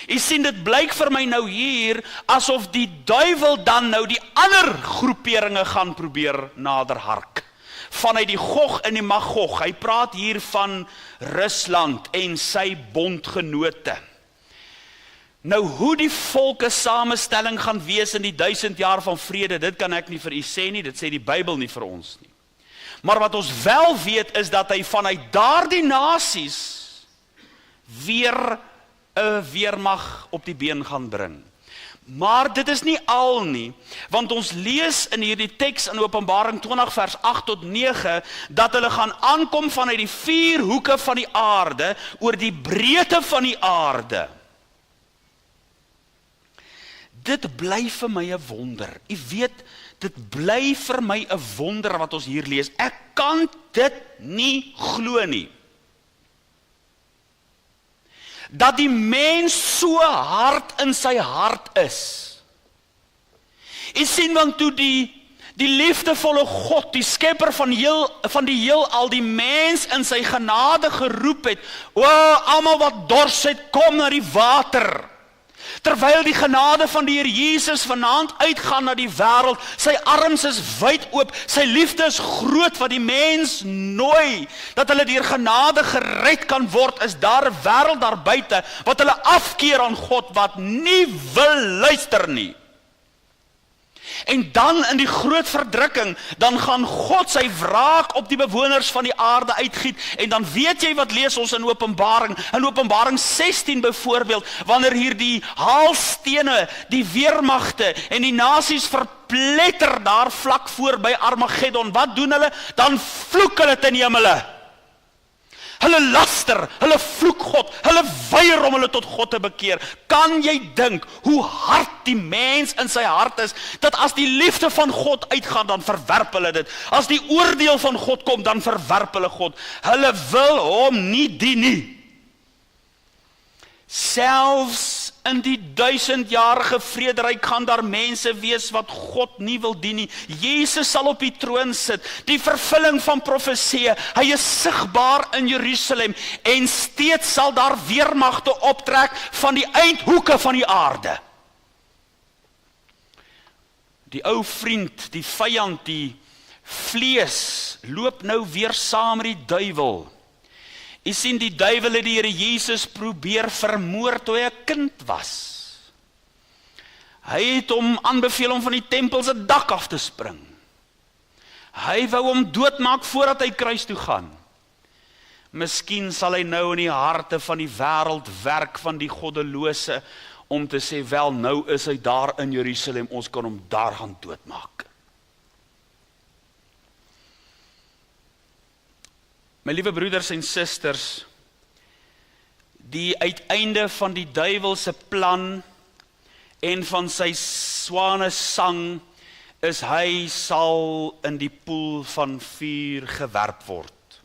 Jy sien, dit blyk vir my nou hier, asof die duiwel dan nou die ander groeperinge gaan probeer naderhark. Vanuit die Gog en die Magog. Hy praat hier van Rusland en sy bondgenote. Nou, hoe die volke samestelling gaan wees in die 1000 jaar van vrede, dit kan ek nie vir u sê nie, dit sê die Bybel nie vir ons nie. Maar wat ons wel weet is dat hy vanuit daardie nasies weer 'n weermag op die been gaan bring. Maar dit is nie al nie, want ons lees in hierdie teks in Openbaring 20 vers 8 tot 9, dat hulle gaan aankom vanuit die 4 hoeke van die aarde, oor die breedte van die aarde. Dit bly vir my 'n wonder. U weet, dit bly vir my 'n wonder wat ons hier lees. Ek kan dit nie glo nie. Dat die mens so hard in sy hart is. Jy sien, want toe die liefdevolle God, die skepper van die heelal, die mens in sy genade geroep het, o, almal wat dors het, kom na die water. Terwyl die genade van die Here Jesus vanaand uitgaan na die wêreld, sy arms is wyd oop, sy liefde is groot wat die mens nooi, dat hulle deur genade gered kan word, is daar 'n wêreld daar buite, wat hulle afkeer aan God, wat nie wil luister nie. En dan in die groot verdrukking, dan gaan God sy wraak op die bewoners van die aarde uitgiet, en dan weet jy wat lees ons in Openbaring 16 byvoorbeeld, wanneer hier die haalstene, die weermagte en die nasies verpletter daar vlak voor by Armageddon, wat doen hulle? Dan vloek hulle ten hemele. Hulle laster, hulle vloek God, hulle weier om hulle tot God te bekeer. Kan jy dink hoe hard die mens in sy hart is, dat as die liefde van God uitgaan, dan verwerp hulle dit. As die oordeel van God kom, dan verwerp hulle God. Hulle wil hom nie dien nie. Selfs in die 1000-jarige vrederyk gaan daar mense wees wat God nie wil dien nie. Jesus sal op die troon sit, die vervulling van profeseë, hy is sigbaar in Jerusalem, en steeds sal daar weermagte optrek van die eindhoeke van die aarde. Die ou vriend, die vyand, die vlees, loop nou weer saam met die duiwel. Jy sien, die duiwel het die Here Jesus probeer vermoor toe hy 'n kind was. Hy het hom aanbeveel om van die tempel se dak af te spring. Hy wou hom doodmaak voordat hy kruis toe gaan. Miskien sal hy nou in die harte van die wêreld werk van die goddelose, om te sê, wel, nou is hy daar in Jerusalem, ons kan hom daar gaan doodmaak. My liewe broeders en susters, die uiteinde van die duiwel se plan en van sy swane sang is hy sal in die poel van vuur gewerp word.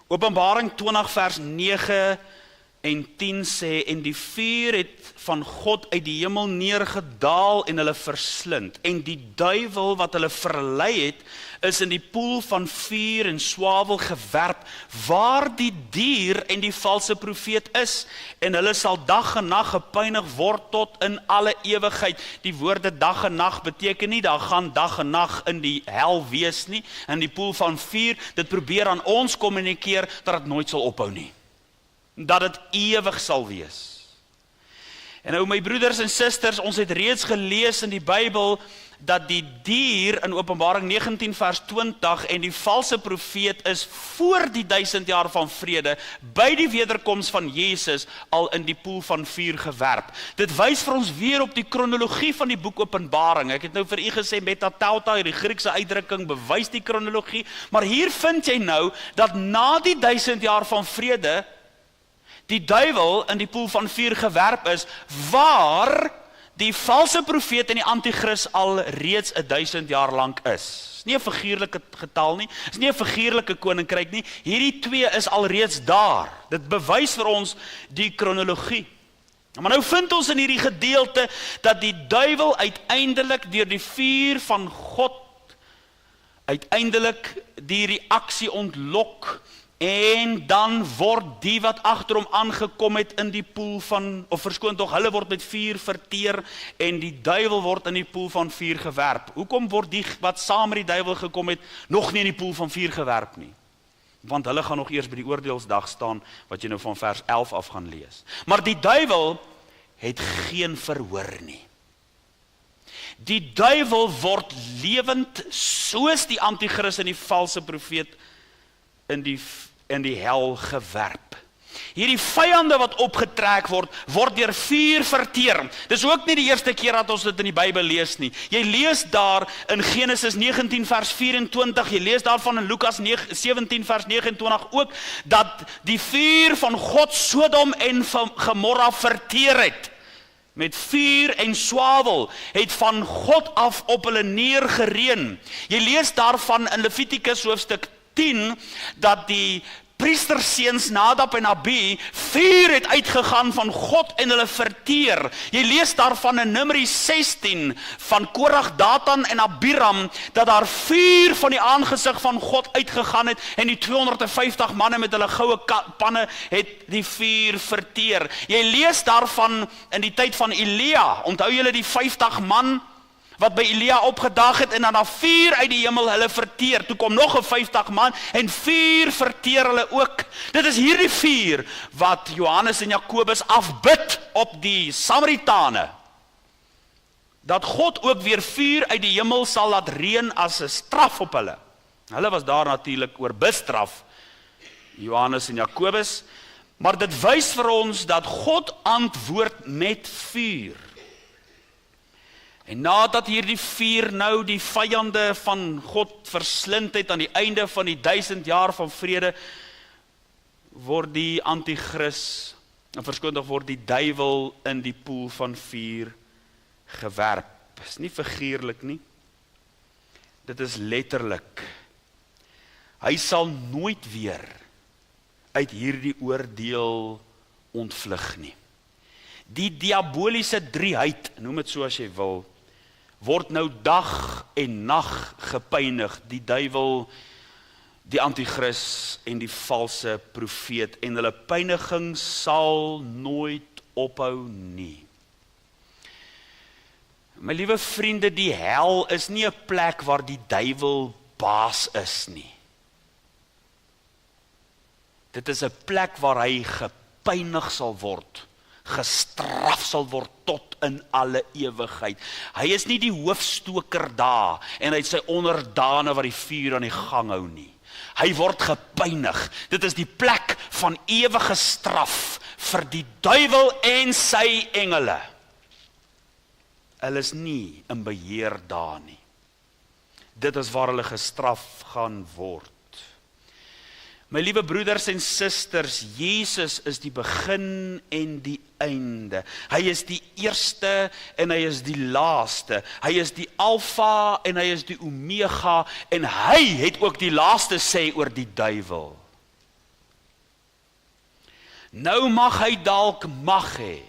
Openbaring 20 vers 9 en 10 sê, en die vuur het van God uit die hemel neergedaal en hulle verslind, en die duiwel wat hulle verlei het, is in die poel van vuur en swavel gewerp, waar die dier en die valse profeet is, en hulle sal dag en nag gepynig word tot in alle ewigheid. Die woorde dag en nag beteken nie, daar gaan dag en nag in die hel wees nie, in die poel van vuur, dit probeer aan ons kommunikeer, dat het nooit sal ophou nie, dat het ewig sal wees. En nou my broeders en susters, ons het reeds gelees in die Bybel, dat die dier in Openbaring 19 vers 20 en die valse profeet is voor die 1000 jaar van vrede, by die wederkoms van Jesus, al in die poel van vuur gewerp. Dit wys vir ons weer op die kronologie van die boek Openbaring. Ek het nou vir u gesê, metatauta, die Griekse uitdrukking, bewys die kronologie, maar hier vind jy nou, dat na die 1000 jaar van vrede, die duiwel in die poel van vuur gewerp is, waar die valse profeet en die antichrist al reeds 1000 jaar lang is. Dit is nie 'n figuurlike getal nie, dit is nie 'n figuurlike koninkryk nie, hierdie twee is al reeds daar. Dit bewys vir ons die kronologie. Maar nou vind ons in hierdie gedeelte, dat die duiwel uiteindelik deur die vuur van God, uiteindelik die reaksie ontlok, en dan word die wat agter hom aangekom het in die poel van, of verskoon tog, hulle word met vuur verteer, en die duiwel word in die poel van vuur gewerp. Hoekom word die wat saam met die duiwel gekom het, nog nie in die poel van vuur gewerp nie? Want hulle gaan nog eers by die oordeelsdag staan, wat jy nou van vers 11 af gaan lees. Maar die duiwel het geen verhoor nie. Die duiwel word lewend, soos die antichrist en die valse profeet, in die hel gewerp. Hierdie vyande wat opgetrek word deur vuur verteer. Dis ook nie die eerste keer dat ons dit in die Bybel lees nie. Jy lees daar in Genesis 19 vers 24, jy lees daarvan in Lukas 17 vers 29 ook, dat die vuur van God Sodom en Gomorra verteer het. Met vuur en swavel, het van God af op hulle neergereën. Jy lees daarvan in Levitikus hoofstuk 10, dat die priesterseuns Nadab en Abi, vuur het uitgegaan van God en hulle verteer. Jy lees daarvan in Numeri 16 van Korag, Datan en Abiram, dat daar vuur van die aangesig van God uitgegaan het en die 250 manne met hulle goue panne het die vuur verteer. Jy lees daarvan in die tyd van Elia, onthou julle die 50 man wat by Elia opgedag het en dan vuur uit die hemel hulle verteer. Toe kom nog 'n 50 man en vuur verteer hulle ook. Dit is hierdie vuur wat Johannes en Jakobus afbid op die Samaritane. Dat God ook weer vuur uit die hemel sal laat reën as 'n straf op hulle. Hulle was daar natuurlik oor bestraf, Johannes en Jakobus, maar dit wys vir ons dat God antwoord met vuur. En nadat hierdie vuur nou die vyande van God verslind het aan die einde van die 1000 jaar van vrede, word die antichrist, word die duiwel in die poel van vuur gewerp. Is nie figuurlik nie. Dit is letterlik. Hy sal nooit weer uit hierdie oordeel ontvlug nie. Die diaboliese drieheid, noem dit so as jy wil, word nou dag en nag gepynig, die duiwel, die antichrist en die valse profeet, en hulle pyniging sal nooit ophou nie. My liewe vriende, die hel is nie 'n plek waar die duiwel baas is nie. Dit is 'n plek waar hy gepynig sal word, gestraf sal word tot in alle ewigheid. Hy is nie die hoofstoker daar en hy het sy onderdane wat die vuur aan die gang hou nie. Hy word gepynig. Dit is die plek van ewige straf vir die duiwel en sy engele. Hulle is nie in beheer daar nie. Dit is waar hulle gestraf gaan word. My liewe broeders en susters, Jesus is die begin en die einde. Hy is die eerste en hy is die laaste. Hy is die alfa en hy is die omega en hy het ook die laaste sê oor die duiwel. Nou mag hy dalk mag hê.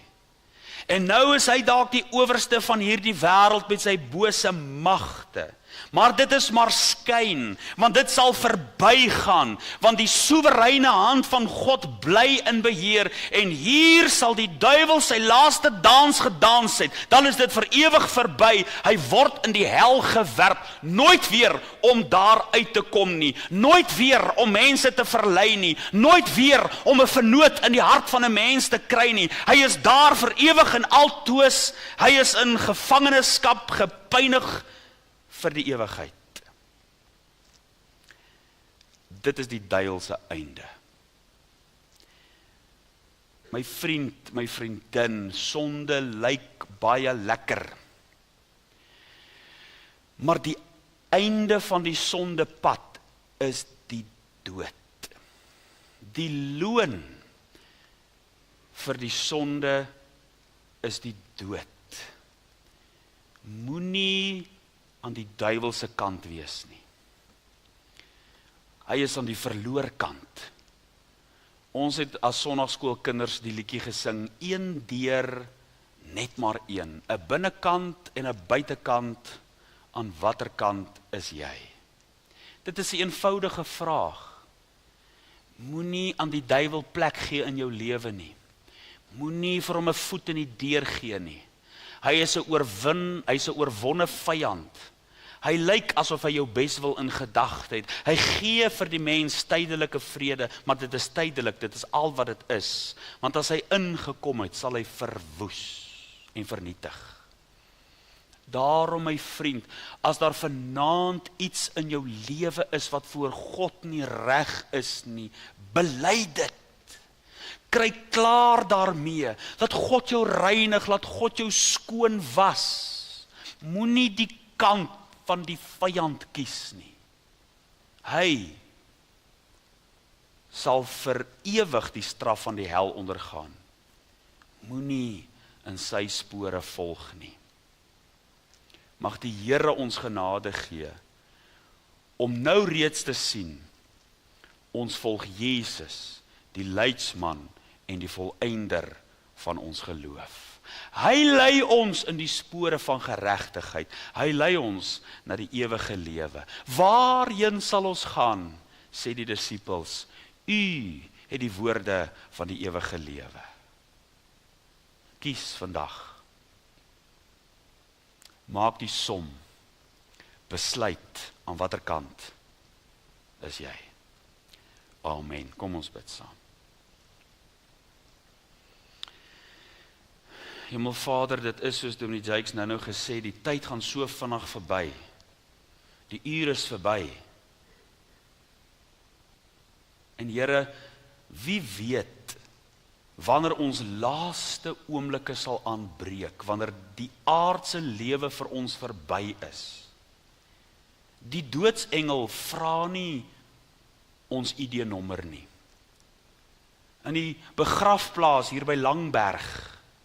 En nou is hy dalk die owerste van hierdie wêreld met sy bose magte. Maar dit is maar skyn, want dit sal verbygaan, want die soewereine hand van God bly in beheer, en hier sal die duiwel sy laaste dans gedans het, dan is dit vir ewig verby, hy word in die hel gewerp, nooit weer om daar uit te kom nie, nooit weer om mense te verlei nie, nooit weer om 'n vernoot in die hart van 'n mens te kry nie, hy is daar vir ewig en altoos, hy is in gevangenskap gepynig vir die ewigheid. Dit is die duiwel se einde. My vriend, my vriendin, sonde lyk baie lekker. Maar die einde van die sondepad is die dood. Die loon vir die sonde is die dood. Moenie aan die duiwel se kant wees nie. Hy is aan die verloor kant. Ons het as sonnaarskoolkinders die liedjie gesing, een deur, net maar een. 'n Binnekant en 'n buitekant, aan watter kant is jy? Dit is 'n eenvoudige vraag. Moenie aan die duiwel plek gee in jou lewe nie. Moenie vir hom 'n voet in die deur gee nie. Hy is 'n oorwonne vyand. Hy lyk asof hy jou bes wil in gedagte het. Hy gee vir die mens tydelike vrede, maar dit is tydelik, dit is al wat dit is. Want as hy ingekom het, sal hy verwoes en vernietig. Daarom my vriend, as daar vanaand iets in jou lewe is wat voor God nie reg is nie, bely dit. Kry klaar daarmee, laat God jou reinig, laat God jou skoon was. Moenie die kant van die vyand kies nie. Hy sal vir ewig die straf van die hel ondergaan. Moenie in sy spore volg nie. Mag die Here ons genade gee om nou reeds te sien, Ons volg Jesus, die leidsman en die volëinder van ons geloof. Hy lei ons in die spore van geregtigheid. Hy lei ons na die ewige lewe. Waarheen sal ons gaan, sê die disippels, U het die woorde van die ewige lewe. Kies vandag. Maak die som. Besluit aan watter kant is jy. Amen. Kom ons bid saam. Hemelvader, dit is soos Dominee Jakes nou gesê, die tyd gaan so vinnig verby. Die uur is verby. En Here, wie weet wanneer ons laaste oomblikke sal aanbreek, wanneer die aardse lewe vir ons verby is. Die doodsengel vra nie ons ID-nommer nie. In die begrafplaas hier by Langberg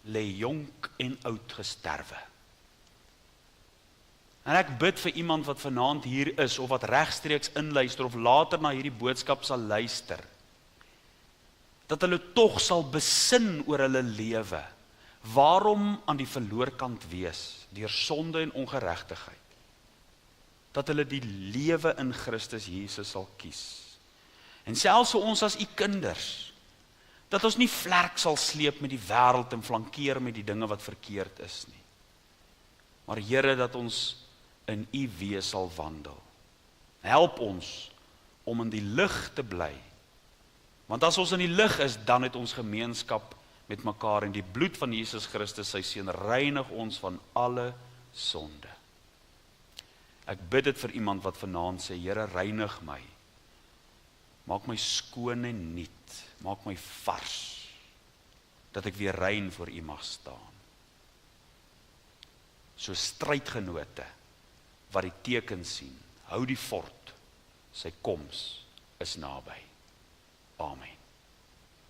lê jonk en oud gesterwe. En ek bid vir iemand wat vanaand hier is, of wat regstreeks inluister, of later na hierdie boodskap sal luister, dat hulle tog sal besin oor hulle lewe. Waarom aan die verloorkant wees, deur sonde en ongeregtigheid? Dat hulle die lewe in Christus Jesus sal kies. En selfs vir ons as u kinders, dat ons nie vlerk sal sleep met die wêreld en flankeer met die dinge wat verkeerd is nie. Maar Here, dat ons in u wees sal wandel. Help ons om in die lig te bly. Want as ons in die lig is, dan het ons gemeenskap met mekaar en die bloed van Jesus Christus, sy seun, reinig ons van alle sonde. Ek bid dit vir iemand wat vanaand sê, Here, reinig my. Maak my skoon en nuut. Maak my vars. Dat ek weer rein voor u mag staan. So strydgenote wat die teken sien, hou die fort, sy koms is naby. Amen.